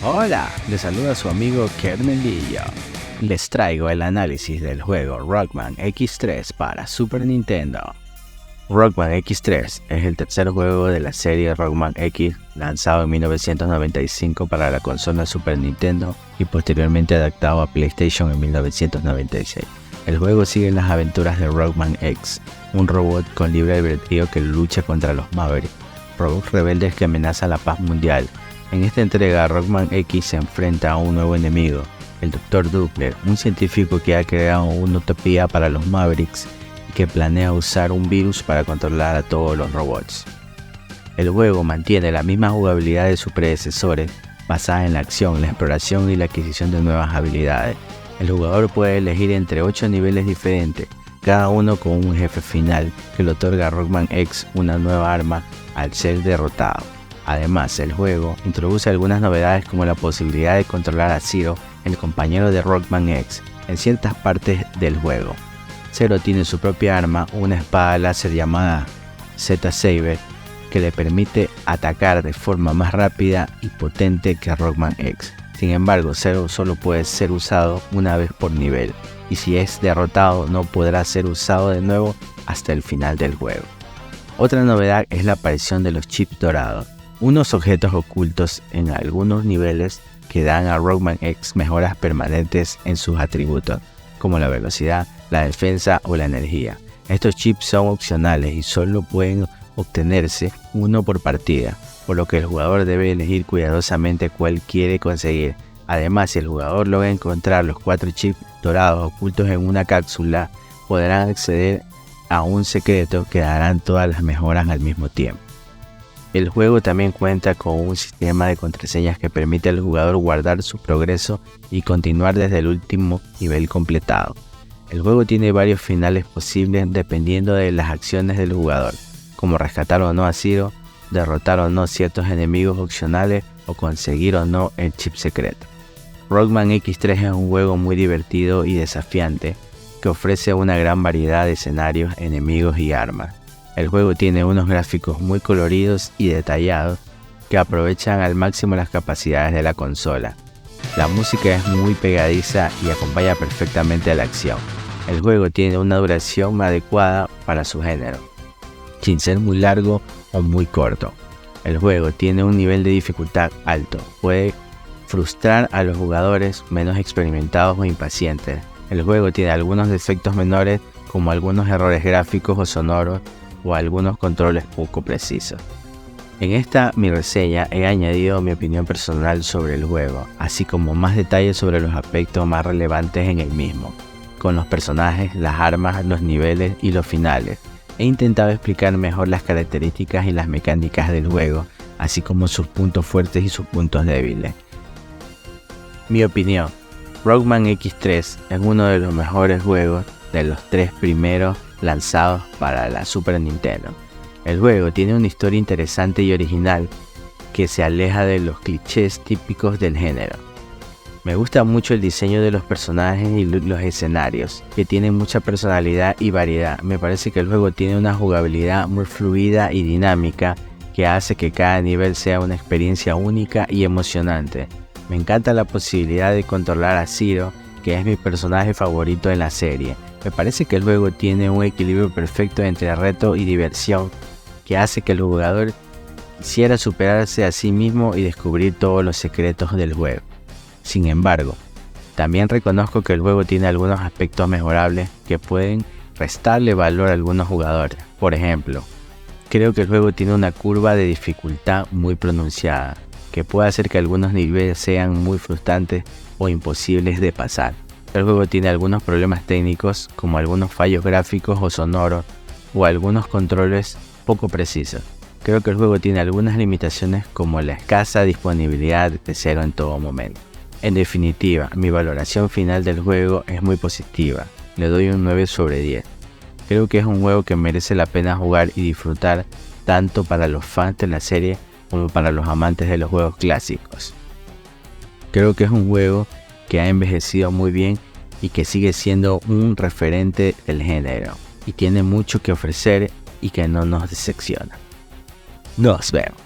Hola, les saluda su amigo Kernelillo. Les traigo el análisis del juego Rockman X3 para Super Nintendo. Rockman X3 es el tercer juego de la serie Rockman X, lanzado en 1995 para la consola Super Nintendo y posteriormente adaptado a PlayStation en 1996. El juego sigue las aventuras de Rockman X, un robot con libre albedrío que lucha contra los Mavericks, robots rebeldes que amenazan la paz mundial. En esta entrega, Rockman X se enfrenta a un nuevo enemigo, el Dr. Doppler, un científico que ha creado una utopía para los Mavericks y que planea usar un virus para controlar a todos los robots. El juego mantiene la misma jugabilidad de sus predecesores, basada en la acción, la exploración y la adquisición de nuevas habilidades. El jugador puede elegir entre 8 niveles diferentes, cada uno con un jefe final que le otorga a Rockman X una nueva arma al ser derrotado. Además, el juego introduce algunas novedades como la posibilidad de controlar a Zero, el compañero de Rockman X, en ciertas partes del juego. Zero tiene su propia arma, una espada láser llamada Z-Saber, que le permite atacar de forma más rápida y potente que Rockman X. Sin embargo, Zero solo puede ser usado una vez por nivel, y si es derrotado no podrá ser usado de nuevo hasta el final del juego. Otra novedad es la aparición de los chips dorados, unos objetos ocultos en algunos niveles que dan a Rockman X mejoras permanentes en sus atributos, como la velocidad, la defensa o la energía. Estos chips son opcionales y solo pueden obtenerse uno por partida, por lo que el jugador debe elegir cuidadosamente cuál quiere conseguir. Además, si el jugador logra encontrar los 4 chips dorados ocultos en una cápsula, podrán acceder a un secreto que darán todas las mejoras al mismo tiempo. El juego también cuenta con un sistema de contraseñas que permite al jugador guardar su progreso y continuar desde el último nivel completado. El juego tiene varios finales posibles dependiendo de las acciones del jugador, como rescatar o no a Zero, derrotar o no ciertos enemigos opcionales o conseguir o no el chip secreto. Rockman X3 es un juego muy divertido y desafiante que ofrece una gran variedad de escenarios, enemigos y armas. El juego tiene unos gráficos muy coloridos y detallados que aprovechan al máximo las capacidades de la consola. La música es muy pegadiza y acompaña perfectamente a la acción. El juego tiene una duración adecuada para su género, sin ser muy largo o muy corto. El juego tiene un nivel de dificultad alto, puede frustrar a los jugadores menos experimentados o impacientes. El juego tiene algunos defectos menores como algunos errores gráficos o sonoros o algunos controles poco precisos. En esta mi reseña he añadido mi opinión personal sobre el juego, así como más detalles sobre los aspectos más relevantes en el mismo, con los personajes, las armas, los niveles y los finales. He intentado explicar mejor las características y las mecánicas del juego, así como sus puntos fuertes y sus puntos débiles. Mi opinión: Rockman X3 es uno de los mejores juegos de los 3 primeros lanzados para la Super Nintendo. El juego tiene una historia interesante y original que se aleja de los clichés típicos del género. Me gusta mucho el diseño de los personajes y los escenarios, que tienen mucha personalidad y variedad. Me parece que el juego tiene una jugabilidad muy fluida y dinámica que hace que cada nivel sea una experiencia única y emocionante. Me encanta la posibilidad de controlar a Zero, que es mi personaje favorito en la serie. Me parece que el juego tiene un equilibrio perfecto entre reto y diversión, que hace que el jugador quisiera superarse a sí mismo y descubrir todos los secretos del juego. Sin embargo, también reconozco que el juego tiene algunos aspectos mejorables que pueden restarle valor a algunos jugadores. Por ejemplo, creo que el juego tiene una curva de dificultad muy pronunciada, que puede hacer que algunos niveles sean muy frustrantes o imposibles de pasar. El juego tiene algunos problemas técnicos, como algunos fallos gráficos o sonoros, o algunos controles poco precisos. Creo que el juego tiene algunas limitaciones, como la escasa disponibilidad de Zero en todo momento. En definitiva, mi valoración final del juego es muy positiva. Le doy un 9 sobre 10. Creo que es un juego que merece la pena jugar y disfrutar, tanto para los fans de la serie como para los amantes de los juegos clásicos. Creo que es un juego que ha envejecido muy bien y que sigue siendo un referente del género y tiene mucho que ofrecer y que no nos decepciona. Nos vemos.